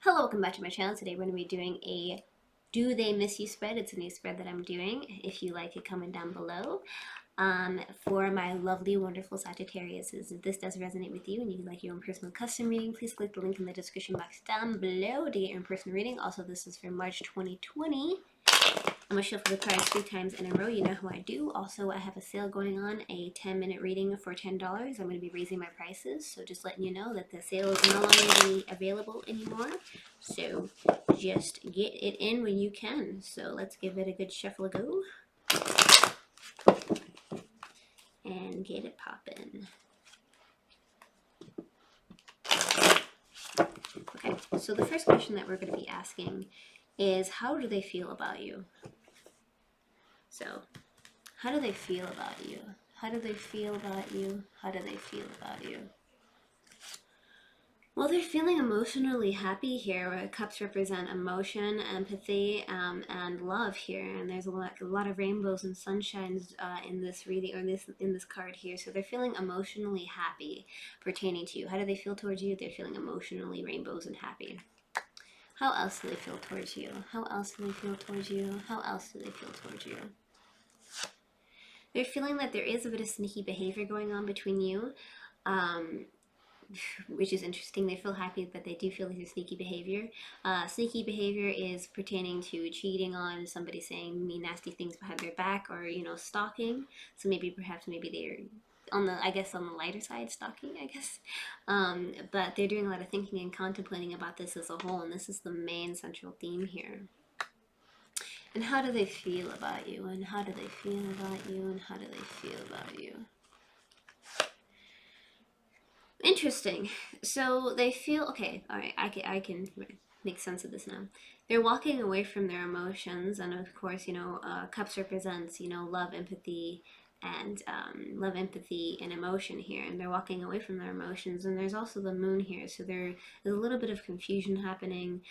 Hello, welcome back to my channel. Today we're going to be doing a Do They Miss You spread. It's a new spread that I'm doing. If you like it, comment down below. For my lovely, wonderful Sagittarius, if this does resonate with you and you'd like your own personal custom reading, please click the link in the description box down below to get your own personal reading. Also, this is for March 2020. I'm going to shuffle the cards 3 times in a row. You know how I do. Also, I have a sale going on, a 10-minute reading for $10. I'm going to be raising my prices, so just letting you know that the sale is no longer available anymore. So just get it in when you can. So let's give it a good shuffle a go and get it poppin'. Okay, so the first question that we're going to be asking is, how do they feel about you? So, how do they feel about you? How do they feel about you? How do they feel about you? Well, they're feeling emotionally happy here, where cups represent emotion, empathy, and love here. And there's a lot of rainbows and sunshines in this reading, or in this card here. So they're feeling emotionally happy pertaining to you. How do they feel towards you? They're feeling emotionally rainbows and happy. How else do they feel towards you? How else do they feel towards you? How else do they feel towards you? They're feeling that there is a bit of sneaky behavior going on between you. Which is interesting. They feel happy, but they do feel like there's sneaky behavior. Sneaky behavior is pertaining to cheating on somebody, saying mean, nasty things behind their back, or stalking. So perhaps they're on the lighter side, stalking, I guess. But they're doing a lot of thinking and contemplating about this as a whole, and this is the main central theme here. And how do they feel about you? And how do they feel about you? And how do they feel about you? Interesting. So they feel okay. All right, I can make sense of this now. They're walking away from their emotions, and of course, cups represents love, empathy, and emotion here. And they're walking away from their emotions. And there's also the moon here, so there's a little bit of confusion happening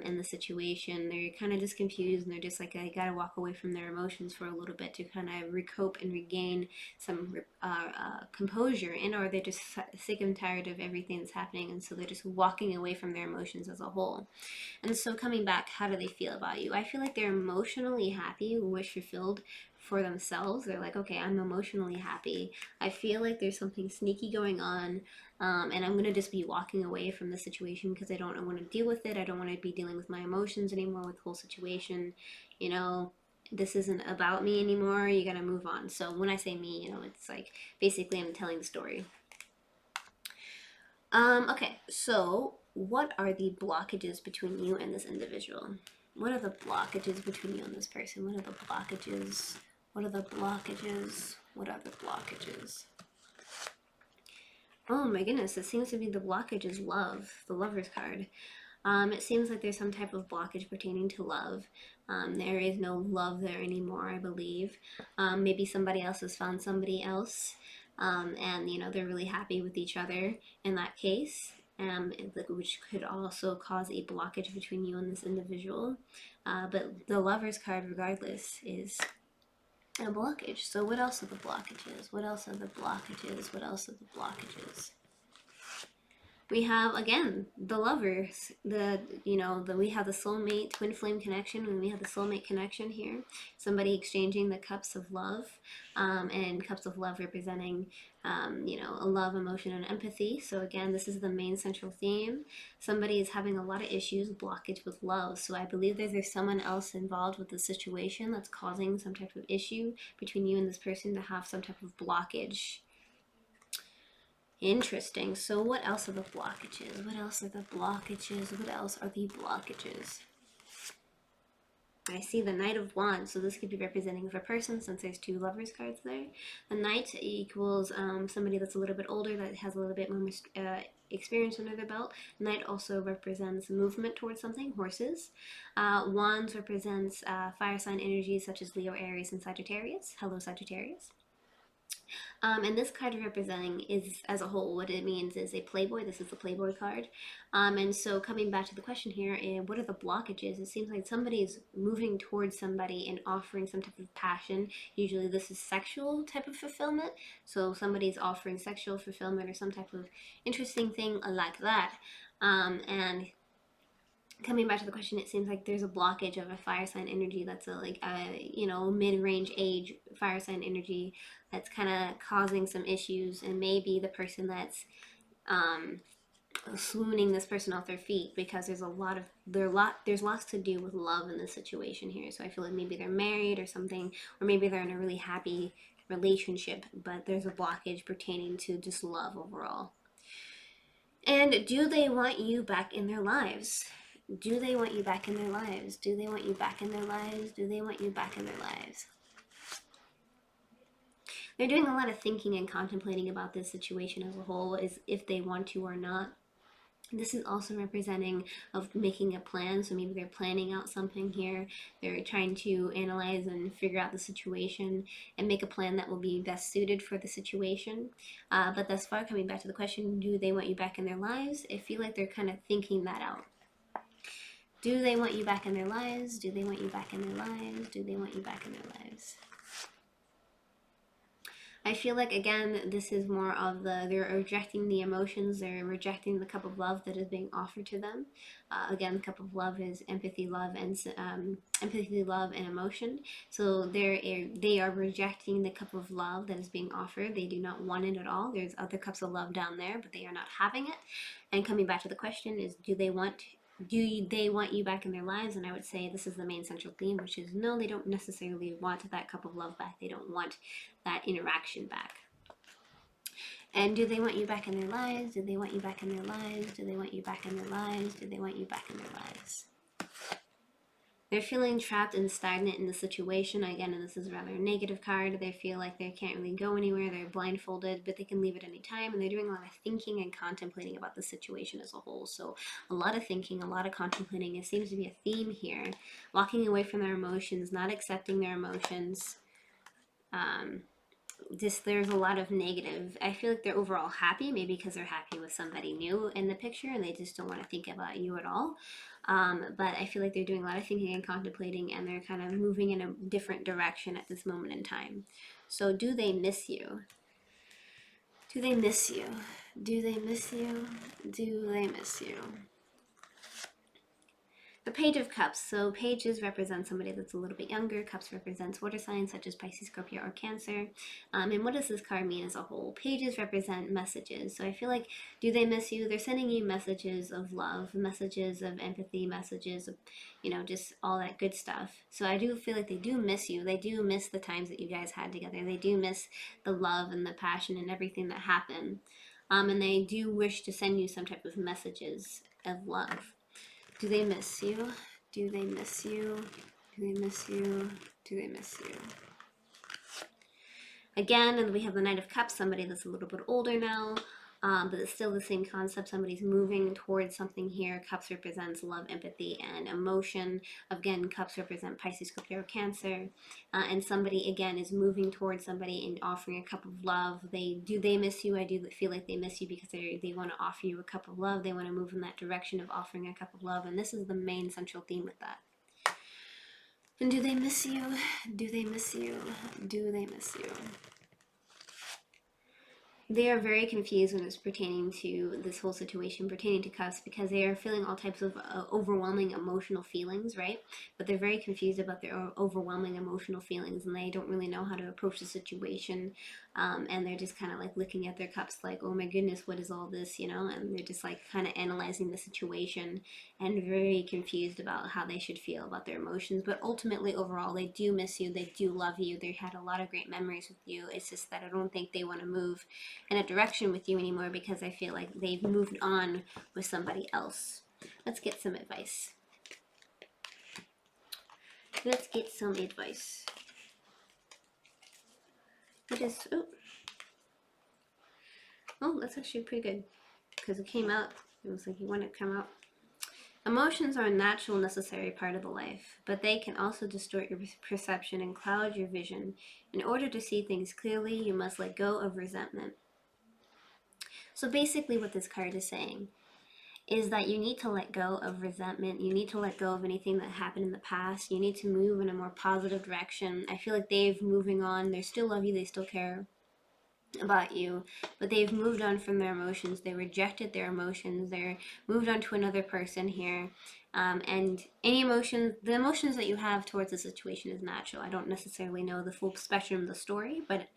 in the situation. They're kind of just confused, and they're just like, I gotta walk away from their emotions for a little bit to kind of recoup and regain some composure, or they're just sick and tired of everything that's happening, and so they're just walking away from their emotions as a whole. And so coming back, how do they feel about you? I feel like they're emotionally happy, wish fulfilled for themselves. They're like, okay, I'm emotionally happy. I feel like there's something sneaky going on, and I'm going to just be walking away from the situation because I don't want to deal with it. I don't want to be dealing with my emotions anymore with the whole situation. This isn't about me anymore. You gotta move on. So when I say me, it's like basically I'm telling the story. Okay, so what are the blockages between you and this individual? What are the blockages between you and this person? What are the blockages? What are the blockages? What are the blockages? Oh my goodness, it seems to be the blockage is love, the Lover's card. It seems like there's some type of blockage pertaining to love. There is no love there anymore, I believe. Maybe somebody else has found somebody else, and they're really happy with each other in that case, which could also cause a blockage between you and this individual. But the Lover's card, regardless, is a blockage. So what else are the blockages? What else are the blockages? What else are the blockages? We have again the lovers, we have the soulmate twin flame connection, and we have the soulmate connection here. Somebody exchanging the cups of love, and cups of love representing a love, emotion, and empathy. So again, this is the main central theme. Somebody is having a lot of issues, blockage with love. So I believe that there's someone else involved with the situation that's causing some type of issue between you and this person to have some type of blockage. Interesting. So what else are the blockages? What else are the blockages? What else are the blockages? I see the Knight of Wands, so this could be representing of a person since there's 2 Lovers cards there. The Knight equals somebody that's a little bit older, that has a little bit more experience under their belt. Knight also represents movement towards something, horses. Wands represents fire sign energies such as Leo, Aries, and Sagittarius. Hello, Sagittarius. And this card representing is, as a whole, what it means is a playboy. This is the playboy card. And so coming back to the question here, what are the blockages? It seems like somebody is moving towards somebody and offering some type of passion. Usually this is sexual type of fulfillment. So somebody's offering sexual fulfillment or some type of interesting thing like that. And Coming back to the question, it seems like there's a blockage of a fire sign energy that's a like a mid-range age fire sign energy that's kind of causing some issues, and maybe the person that's um, swooning this person off their feet, because there's lots to do with love in this situation here. So I feel like maybe they're married or something, or maybe they're in a really happy relationship, but there's a blockage pertaining to just love overall. And do they want you back in their lives? Do they want you back in their lives? Do they want you back in their lives? Do they want you back in their lives? They're doing a lot of thinking and contemplating about this situation as a whole, is if they want to or not. This is also representing of making a plan. So maybe they're planning out something here. They're trying to analyze and figure out the situation and make a plan that will be best suited for the situation. But thus far, coming back to the question, do they want you back in their lives? I feel like they're kind of thinking that out. Do they want you back in their lives? Do they want you back in their lives? Do they want you back in their lives? I feel like, again, this is more of they're rejecting the emotions, they're rejecting the cup of love that is being offered to them. Again, the cup of love is empathy, love, and empathy, love, and emotion. So they are rejecting the cup of love that is being offered. They do not want it at all. There's other cups of love down there, but they are not having it. And coming back to the question is, do they want you back in their lives? And I would say this is the main central theme, which is no, they don't necessarily want that cup of love back. They don't want that interaction back. And do they want you back in their lives? Do they want you back in their lives? Do they want you back in their lives? Do they want you back in their lives? They're feeling trapped and stagnant in the situation. Again, and this is rather a negative card. They feel like they can't really go anywhere. They're blindfolded, but they can leave at any time. And they're doing a lot of thinking and contemplating about the situation as a whole. So a lot of thinking, a lot of contemplating. It seems to be a theme here. Walking away from their emotions, not accepting their emotions. Just there's a lot of negative. I feel like they're overall happy, maybe because they're happy with somebody new in the picture and they just don't want to think about you at all. But I feel like they're doing a lot of thinking and contemplating, and they're kind of moving in a different direction at this moment in time. So do they miss you? Do they miss you? Do they miss you? Do they miss you? The Page of Cups. So pages represent somebody that's a little bit younger. Cups represents water signs such as Pisces, Scorpio, or Cancer. And what does this card mean as a whole? Pages represent messages. So I feel like, do they miss you? They're sending you messages of love, messages of empathy, messages of, just all that good stuff. So I do feel like they do miss you. They do miss the times that you guys had together. They do miss the love and the passion and everything that happened. And they do wish to send you some type of messages of love. Do they miss you? Do they miss you? Do they miss you? Do they miss you? Again, and we have the Knight of Cups, somebody that's a little bit older now, but it's still the same concept. Somebody's moving towards something here. Cups represents love, empathy, and emotion. Again, Cups represent Pisces, Scorpio, Cancer. And somebody, again, is moving towards somebody and offering a cup of love. Do they miss you? I do feel like they miss you because they want to offer you a cup of love. They want to move in that direction of offering a cup of love. And this is the main central theme with that. And do they miss you? Do they miss you? Do they miss you? They are very confused when it's pertaining to this whole situation, pertaining to Cups, because they are feeling all types of overwhelming emotional feelings, right? But they're very confused about their overwhelming emotional feelings, and they don't really know how to approach the situation. And they're just kind of like looking at their cups like, oh my goodness, what is all this, And they're just like kind of analyzing the situation and very confused about how they should feel about their emotions. But ultimately, overall, they do miss you. They do love you. They had a lot of great memories with you. It's just that I don't think they want to move in a direction with you anymore because I feel like they've moved on with somebody else. Let's get some advice. Let's get some advice. Oh, that's actually pretty good because it came out. It was like you want it to come out. Emotions are a natural, necessary part of the life, but they can also distort your perception and cloud your vision. In order to see things clearly, you must let go of resentment. So basically what this card is saying is that you need to let go of resentment. You need to let go of anything that happened in the past. You need to move in a more positive direction. I feel like they're moving on. They still love you. They still care. about you, but they've moved on from their emotions. They rejected their emotions. They're moved on to another person here. And any emotions, the emotions that you have towards the situation is natural. I don't necessarily know the full spectrum of the story, but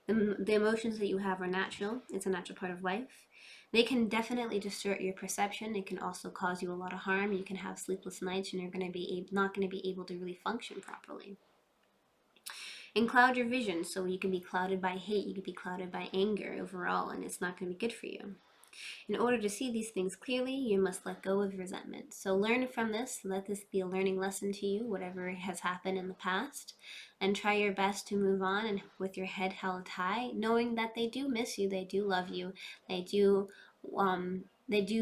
the emotions that you have are natural. It's a natural part of life. They can definitely distort your perception. It can also cause you a lot of harm. You can have sleepless nights, and you're going to be not going to be able to really function properly. And cloud your vision, so you can be clouded by hate, you can be clouded by anger overall, and it's not going to be good for you. In order to see these things clearly, you must let go of resentment. So learn from this, let this be a learning lesson to you, whatever has happened in the past, and try your best to move on and with your head held high, knowing that they do miss you, they do love you, they do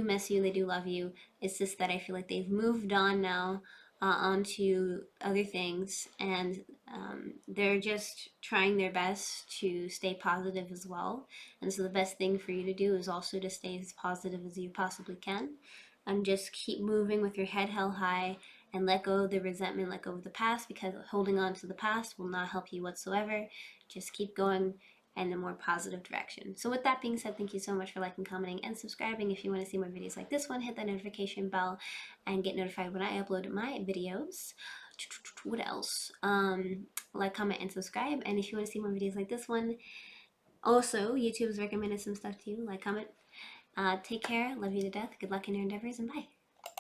miss you, they do love you. It's just that I feel like they've moved on now, onto other things, and they're just trying their best to stay positive as well. And so the best thing for you to do is also to stay as positive as you possibly can, and just keep moving with your head held high, and let go of the resentment, let go of the past, because holding on to the past will not help you whatsoever. Just keep going in a more positive direction. So with that being said, thank you so much for liking, commenting, and subscribing. If you want to see more videos like this one, hit that notification bell and get notified when I upload my videos. What else? Like, comment, and subscribe. And if you want to see more videos like this one, also, YouTube's recommended some stuff to you. Like, comment. Take care. Love you to death. Good luck in your endeavors, and bye.